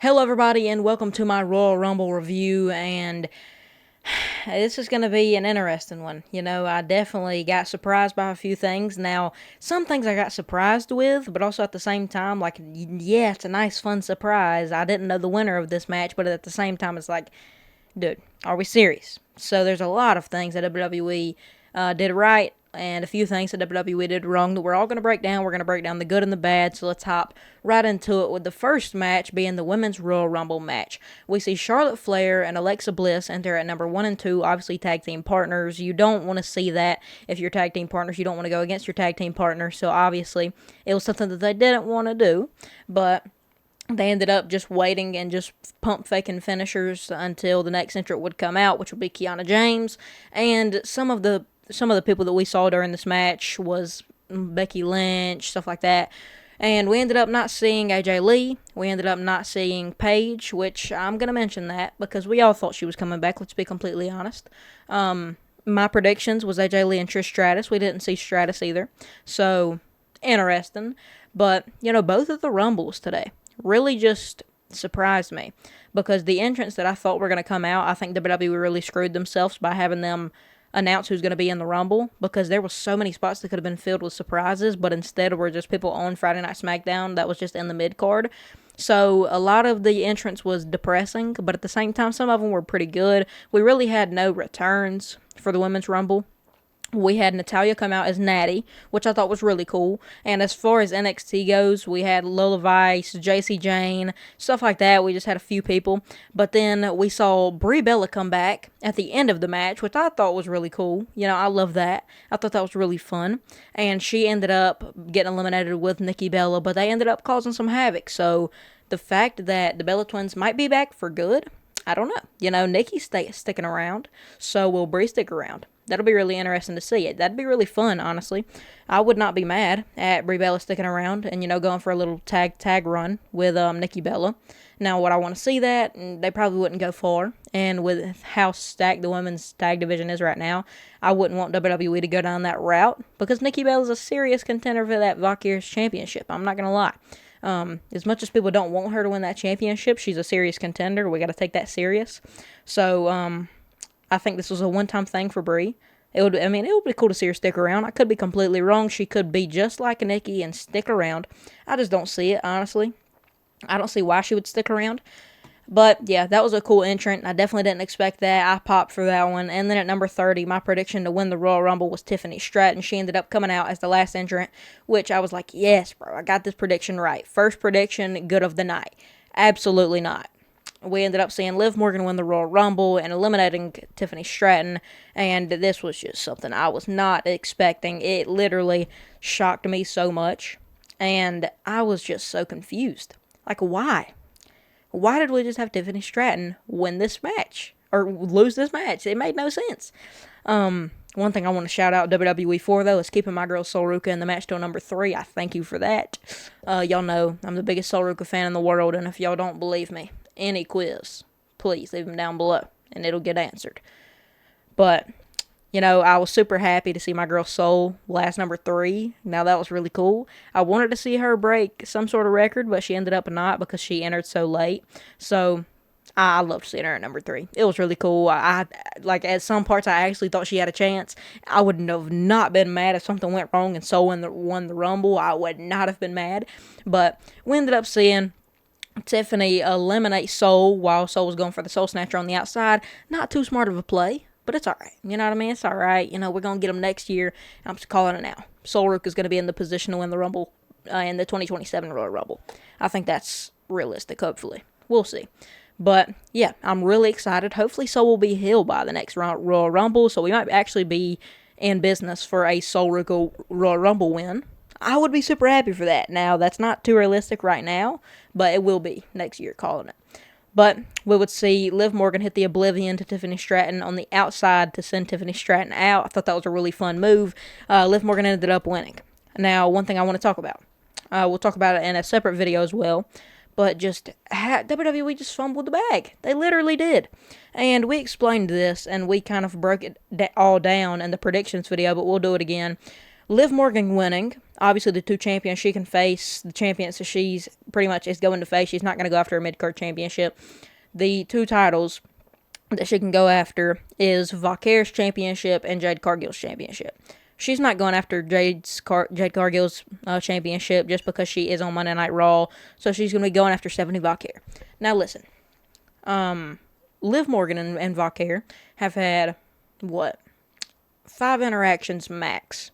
Hello everybody and welcome to my Royal Rumble review, and this is going to be an interesting one. I definitely got surprised by a few things. Now, some things I got surprised with, but also at the same time, like, yeah, it's a nice fun surprise. I didn't know the winner of this match, but at the same time, it's like, dude, are we serious? So there's a lot of things that WWE did right and a few things that WWE did wrong that we're all going to break down. We're going to break down the good and the bad, so let's hop right into it with the first match being the Women's Royal Rumble match. We see Charlotte Flair and Alexa Bliss enter at number 1 and 2, obviously tag team partners. You don't want to see that if you're tag team partners. You don't want to go against your tag team partner, so obviously it was something that they didn't want to do, but they ended up just waiting and just pump faking finishers until the next entrant would come out, which would be Kiana James. And some of the people that we saw during this match was Becky Lynch, stuff like that. And we ended up not seeing AJ Lee. We ended up not seeing Paige, which I'm going to mention that because we all thought she was coming back, let's be completely honest. My predictions was AJ Lee and Trish Stratus. We didn't see Stratus either. So, interesting. But, both of the Rumbles today really just surprised me because the entrants that I thought were going to come out, I think WWE really screwed themselves by having them announce who's going to be in the Rumble, because there was so many spots that could have been filled with surprises, but instead were just people on Friday Night SmackDown that was just in the mid-card. So a lot of the entrants was depressing, but at the same time, some of them were pretty good. We really had no returns for the Women's Rumble. We had Natalya come out as Natty, which I thought was really cool. And as far as NXT goes, we had Lola Vice, JC Jane, stuff like that. We just had a few people. But then we saw Brie Bella come back at the end of the match, which I thought was really cool. I love that. I thought that was really fun. And she ended up getting eliminated with Nikki Bella, but they ended up causing some havoc. So the fact that the Bella Twins might be back for good, I don't know. Nikki's sticking around, so will Brie stick around? That'll be really interesting to see. That'd be really fun, honestly. I would not be mad at Brie Bella sticking around and, going for a little tag run with Nikki Bella. Now, would I want to see that? They probably wouldn't go far. And with how stacked the women's tag division is right now, I wouldn't want WWE to go down that route because Nikki Bella's a serious contender for that Valkyrie's championship. I'm not going to lie. As much as people don't want her to win that championship, she's a serious contender. We got to take that serious. So, I think this was a one-time thing for Brie. It would be cool to see her stick around. I could be completely wrong. She could be just like Nikki and stick around. I just don't see it, honestly. I don't see why she would stick around. But, yeah, that was a cool entrant. I definitely didn't expect that. I popped for that one. And then at number 30, my prediction to win the Royal Rumble was Tiffany Stratton. She ended up coming out as the last entrant, which I was like, yes, bro, I got this prediction right. First prediction, good of the night. Absolutely not. We ended up seeing Liv Morgan win the Royal Rumble and eliminating Tiffany Stratton, and this was just something I was not expecting. It literally shocked me so much, and I was just so confused. Like, why? Why did we just have Tiffany Stratton win this match? Or lose this match? It made no sense. One thing I want to shout out WWE for, though, is keeping my girl Sol Ruka in the match till number 3. I thank you for that. Y'all know I'm the biggest Sol Ruka fan in the world, and if y'all don't believe me, any quiz, please leave them down below, and it'll get answered. But, I was super happy to see my girl Sol last number 3. Now, that was really cool. I wanted to see her break some sort of record, but she ended up not because she entered so late. So, I loved seeing her at number 3. It was really cool. I at some parts, I actually thought she had a chance. I would have not been mad if something went wrong and Sol won the Rumble. I would not have been mad. But we ended up seeing Tiffany eliminate Sol while Sol was going for the Soul Snatcher on the outside. Not too smart of a play, but it's alright. You know what I mean? It's alright. We're going to get them next year. I'm just calling it now. Sol Ruka is going to be in the position to win the Rumble in the 2027 Royal Rumble. I think that's realistic, hopefully. We'll see. But, yeah, I'm really excited. Hopefully Sol will be healed by the next Royal Rumble, so we might actually be in business for a Sol Ruka Royal Rumble win. I would be super happy for that. Now, that's not too realistic right now, but it will be next year, calling it. But we would see Liv Morgan hit the Oblivion to Tiffany Stratton on the outside to send Tiffany Stratton out. I thought that was a really fun move. Liv Morgan ended up winning. Now, one thing I want to talk about. We'll talk about it in a separate video as well. But just, WWE just fumbled the bag. They literally did. And we explained this, and we kind of broke it all down in the predictions video, but we'll do it again. Liv Morgan winning. Obviously, the two champions she can face, the champions that she's pretty much is going to face. She's not going to go after a mid-card championship. The two titles that she can go after is Valkyrie's championship and Jade Cargill's championship. She's not going after Jade Cargill's championship just because she is on Monday Night Raw, so she's going to be going after Stephanie Valkyrie. Now listen, Liv Morgan and Valkyrie have had, 5 interactions max.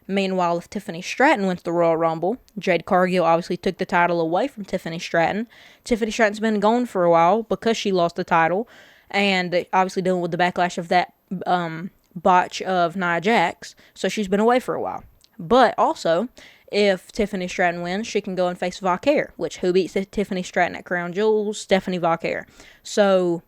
Meanwhile, if Tiffany Stratton wins the Royal Rumble, Jade Cargill obviously took the title away from Tiffany Stratton. Tiffany Stratton's been gone for a while because she lost the title, and obviously dealing with the backlash of that botch of Nia Jax, so she's been away for a while. But also, if Tiffany Stratton wins, she can go and face Valkyrie, which who beats Tiffany Stratton at Crown Jewels? Stephanie Valkyrie. So,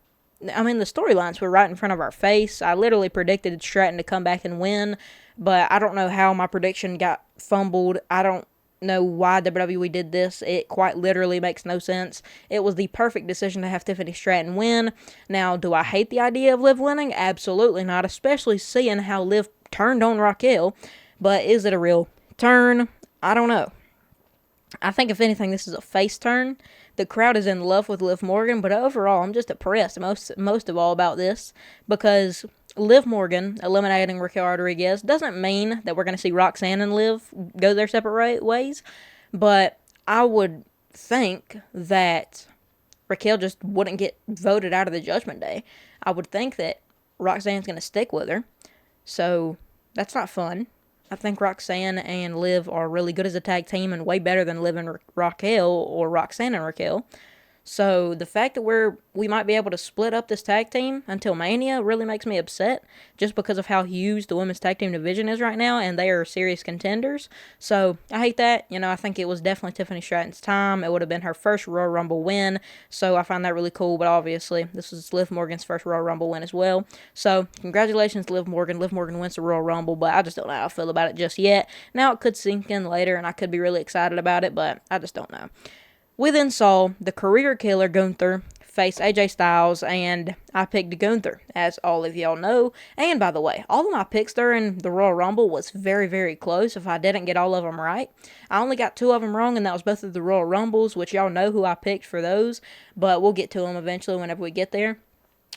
I mean, the storylines were right in front of our face. I literally predicted Stratton to come back and win, but I don't know how my prediction got fumbled. I don't know why WWE did this. It quite literally makes no sense. It was the perfect decision to have Tiffany Stratton win. Now, do I hate the idea of Liv winning? Absolutely not, especially seeing how Liv turned on Raquel. But is it a real turn? I don't know. I think if anything, this is a face turn. The crowd is in love with Liv Morgan, but overall, I'm just depressed most of all about this, because Liv Morgan eliminating Raquel Rodriguez doesn't mean that we're going to see Roxanne and Liv go their separate ways, but I would think that Raquel just wouldn't get voted out of the Judgment Day. I would think that Roxanne's going to stick with her, so that's not fun. I think Roxanne and Liv are really good as a tag team and way better than Liv and Raquel or Roxanne and Raquel. So the fact that we might be able to split up this tag team until Mania really makes me upset, just because of how huge the women's tag team division is right now, and they are serious contenders. So I hate that. I think it was definitely Tiffany Stratton's time. It would have been her first Royal Rumble win, so I find that really cool. But obviously, this is Liv Morgan's first Royal Rumble win as well. So congratulations, Liv Morgan. Liv Morgan wins the Royal Rumble, but I just don't know how I feel about it just yet. Now it could sink in later, and I could be really excited about it, but I just don't know. We then saw the career killer Gunther face AJ Styles, and I picked Gunther, as all of y'all know. And by the way, all of my picks during the Royal Rumble was very, very close if I didn't get all of them right. I only got 2 of them wrong, and that was both of the Royal Rumbles, which y'all know who I picked for those, but we'll get to them eventually whenever we get there.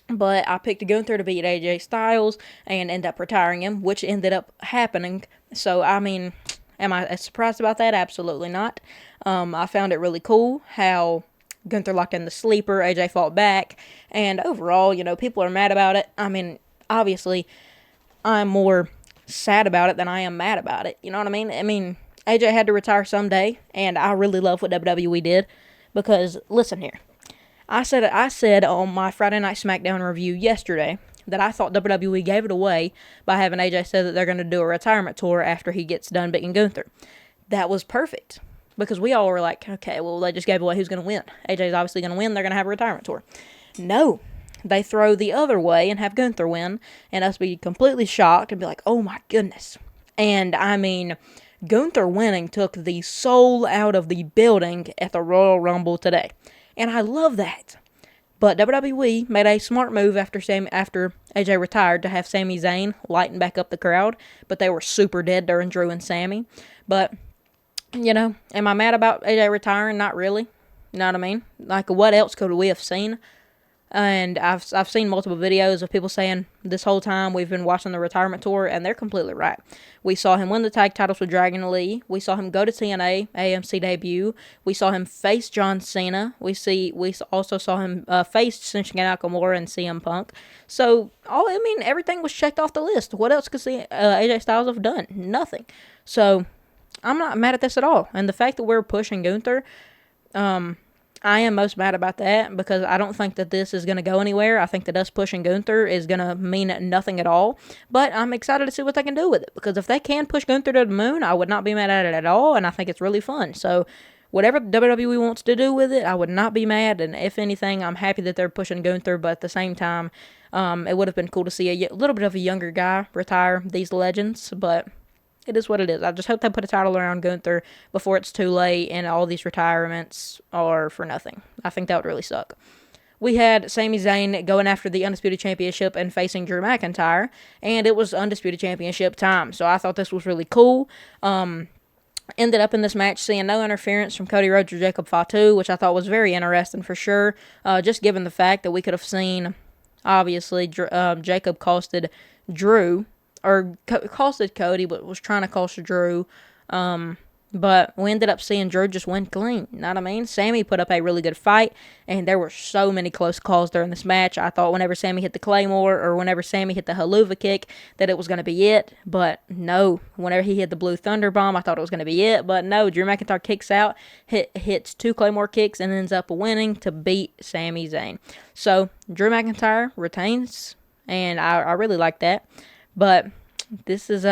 But I picked Gunther to beat AJ Styles and end up retiring him, which ended up happening. So, I mean, am I surprised about that? Absolutely not. I found it really cool how Gunther locked in the sleeper, AJ fought back, and overall, people are mad about it. I mean, obviously, I'm more sad about it than I am mad about it. You know what I mean? I mean, AJ had to retire someday, and I really love what WWE did, because, listen here. I said on my Friday Night SmackDown review yesterday that I thought WWE gave it away by having AJ say that they're going to do a retirement tour after he gets done beating Gunther. That was perfect, because we all were like, okay, well, they just gave away who's going to win. AJ's obviously going to win. They're going to have a retirement tour. No, they throw the other way and have Gunther win, and us be completely shocked and be like, oh my goodness. And I mean, Gunther winning took the soul out of the building at the Royal Rumble today. And I love that. But WWE made a smart move after AJ retired to have Sami Zayn lighten back up the crowd. But they were super dead during Drew and Sami. But, am I mad about AJ retiring? Not really. You know what I mean? Like, what else could we have seen? And I've seen multiple videos of people saying this whole time we've been watching the retirement tour, and they're completely right. We saw him win the tag titles with Dragon Lee. We saw him go to TNA AMC debut. We saw him face John Cena. We also saw him face Shinsuke Nakamura and CM Punk. So everything was checked off the list. What else could AJ Styles have done? Nothing. So I'm not mad at this at all. And the fact that we're pushing Gunther, I am most mad about that, because I don't think that this is going to go anywhere. I think that us pushing Gunther is going to mean nothing at all. But I'm excited to see what they can do with it, because if they can push Gunther to the moon, I would not be mad at it at all, and I think it's really fun. So whatever WWE wants to do with it, I would not be mad, and if anything, I'm happy that they're pushing Gunther, but at the same time, it would have been cool to see a little bit of a younger guy retire these legends, but it is what it is. I just hope they put a title around Gunther before it's too late and all these retirements are for nothing. I think that would really suck. we had Sami Zayn going after the Undisputed Championship and facing Drew McIntyre, and it was Undisputed Championship time. So I thought this was really cool. Ended up in this match seeing no interference from Cody Rhodes or Jacob Fatu, which I thought was very interesting for sure, just given the fact that we could have seen, obviously, Jacob costed Drew, or costed Cody, but was trying to cost Drew. But we ended up seeing Drew just win clean. You know what I mean? Sammy put up a really good fight, and there were so many close calls during this match. I thought whenever Sammy hit the Claymore or whenever Sammy hit the Haluva kick that it was going to be it. But no, whenever he hit the Blue Thunder Bomb, I thought it was going to be it. But no, Drew McIntyre kicks out, hits 2 Claymore kicks, and ends up winning to beat Sami Zayn. So Drew McIntyre retains, and I really like that. But this is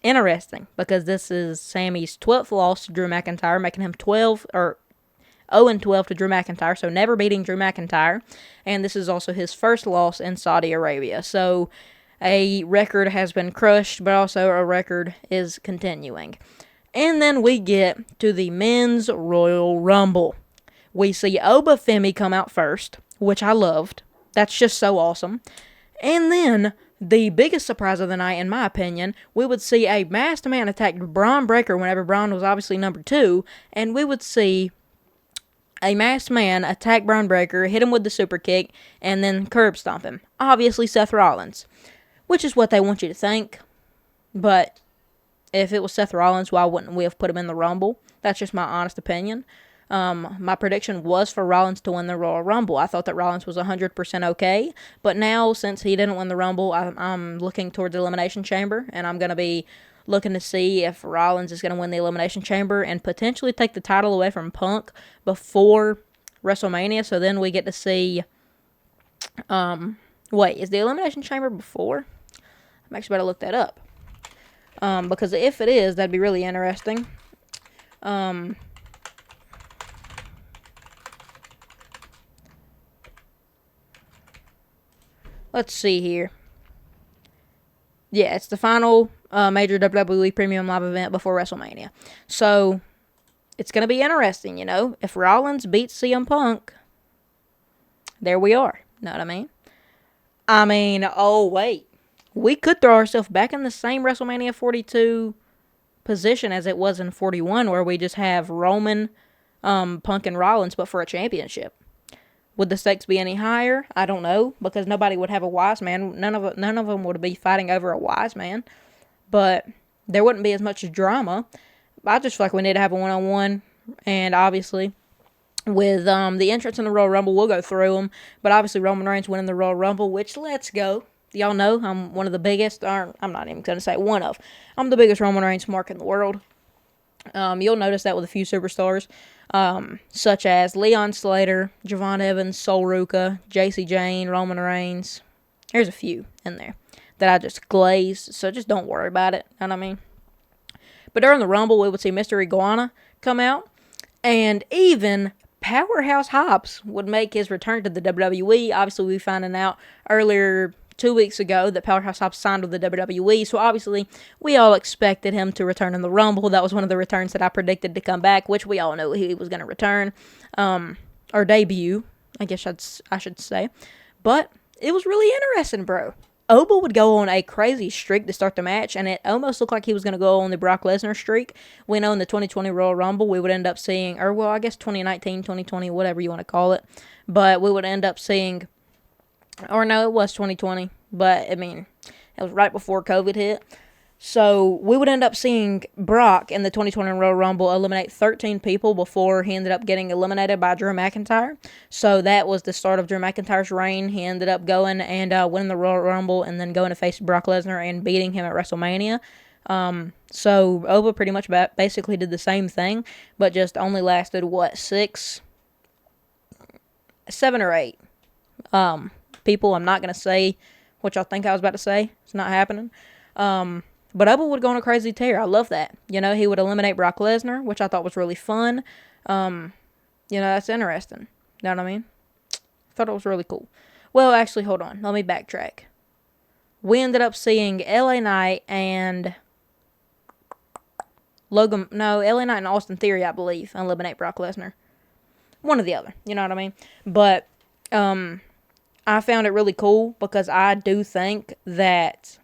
interesting because this is Sammy's 12th loss to Drew McIntyre, making him 0-12 to Drew McIntyre, so never beating Drew McIntyre. And this is also his first loss in Saudi Arabia. So a record has been crushed, but also a record is continuing. And then we get to the Men's Royal Rumble. We see Oba Femi come out first, which I loved. That's just so awesome. And then the biggest surprise of the night, in my opinion, we would see a masked man attack Braun Breaker whenever Braun was obviously number 2, and we would see a masked man attack Braun Breaker, hit him with the super kick, and then curb stomp him. Obviously Seth Rollins, which is what they want you to think. But if it was Seth Rollins, why wouldn't we have put him in the Rumble? That's just my honest opinion. My prediction was for Rollins to win the Royal Rumble. I thought that Rollins was 100% okay, but now, since he didn't win the Rumble, I'm looking towards the Elimination Chamber, and I'm going to be looking to see if Rollins is going to win the Elimination Chamber and potentially take the title away from Punk before WrestleMania, so then we get to see, wait, is the Elimination Chamber before? I'm actually about to look that up, because if it is, that'd be really interesting. Let's see here. Yeah, it's the final major WWE Premium Live event before WrestleMania. So, it's going to be interesting, you know. If Rollins beats CM Punk, there we are. Know what I mean? Oh, wait. We could throw ourselves back in the same WrestleMania 42 position as it was in 41, where we just have Roman, Punk, and Rollins, but for a championship. Would the stakes be any higher? I don't know, because nobody would have a wise man. None of them would be fighting over a wise man, but there wouldn't be as much drama. I just feel like we need to have a one-on-one, and obviously, with the entrance in the Royal Rumble, we'll go through them, but obviously Roman Reigns winning the Royal Rumble, which, let's go. Y'all know I'm one of the biggest, or I'm not even going to say one of, I'm the biggest Roman Reigns mark in the world. You'll notice that with a few superstars, such as Leon Slater, Javon Evans, Sol Ruka, JC Jane, Roman Reigns. There's a few in there that I just glazed, so just don't worry about it. You know what I mean? But during the Rumble, we would see Mr. Iguana come out, and even Powerhouse Hobbs would make his return to the WWE. Obviously, we finding out earlier 2 weeks ago that Powerhouse Hobbs signed with the WWE, so obviously we all expected him to return in the Rumble. That was one of the returns that I predicted to come back, which we all knew he was going to return, or debut, I guess I should say. But it was really interesting, bro. Oba would go on a crazy streak to start the match, and it almost looked like he was going to go on the Brock Lesnar streak. We know in the 2020 Royal Rumble, we would end up seeing, or well, I guess 2019, 2020, whatever you want to call it, but we would end up seeing, or no, it was 2020, but, I mean, it was right before COVID hit. So, we would end up seeing Brock in the 2020 Royal Rumble eliminate 13 people before he ended up getting eliminated by Drew McIntyre. So, that was the start of Drew McIntyre's reign. He ended up going and winning the Royal Rumble and then going to face Brock Lesnar and beating him at WrestleMania. So, Oba pretty much basically did the same thing, but just only lasted, 7 or 8. People, I'm not going to say what y'all think I was about to say. It's not happening. But Oba would go on a crazy tear. I love that. You know, he would eliminate Brock Lesnar, which I thought was really fun. That's interesting. You know what I mean? I thought it was really cool. Well, actually, hold on. Let me backtrack. We ended up seeing LA Knight and LA Knight and Austin Theory, I believe, eliminate Brock Lesnar. One or the other. You know what I mean? But I found it really cool because I do think that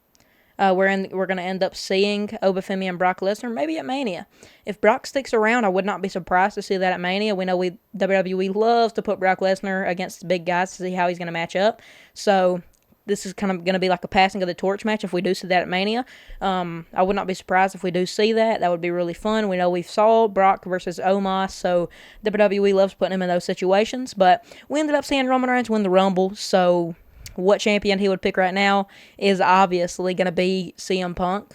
we're going to end up seeing Obafemi and Brock Lesnar maybe at Mania. If Brock sticks around, I would not be surprised to see that at Mania. We know WWE loves to put Brock Lesnar against the big guys to see how he's going to match up. So this is kind of going to be like a passing of the torch match if we do see that at Mania. I would not be surprised if we do see that. That would be really fun. We know we've saw Brock versus Omos, so WWE loves putting him in those situations. But we ended up seeing Roman Reigns win the Rumble, so what champion he would pick right now is obviously going to be CM Punk.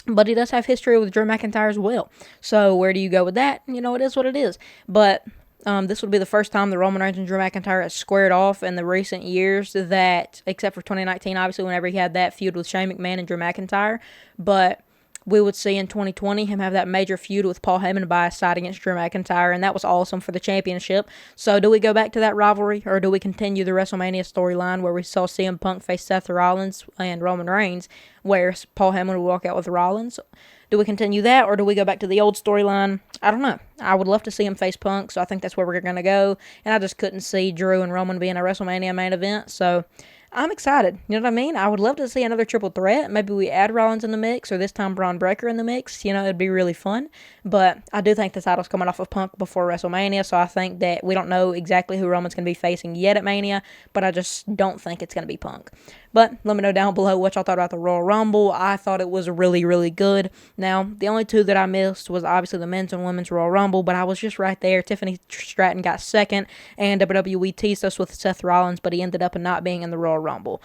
But he does have history with Drew McIntyre as well. So where do you go with that? It is what it is. But this would be the first time the Roman Reigns and Drew McIntyre has squared off in the recent years that, except for 2019, obviously, whenever he had that feud with Shane McMahon and Drew McIntyre. But we would see in 2020 him have that major feud with Paul Heyman by his side against Drew McIntyre, and that was awesome for the championship. So do we go back to that rivalry, or do we continue the WrestleMania storyline where we saw CM Punk face Seth Rollins and Roman Reigns, where Paul Heyman would walk out with Rollins? Do we continue that, or do we go back to the old storyline? I don't know. I would love to see him face Punk, so I think that's where we're going to go. And I just couldn't see Drew and Roman being a WrestleMania main event, so I'm excited. You know what I mean? I would love to see another triple threat. Maybe we add Rollins in the mix, or this time Braun Breaker in the mix. It'd be really fun. But I do think the title's coming off of Punk before WrestleMania, so I think that we don't know exactly who Roman's going to be facing yet at Mania, but I just don't think it's going to be Punk. But let me know down below what y'all thought about the Royal Rumble. I thought it was really, really good. Now, the only two that I missed was obviously the men's and women's Royal Rumble, but I was just right there. Tiffany Stratton got second, and WWE teased us with Seth Rollins, but he ended up not being in the Royal Rumble.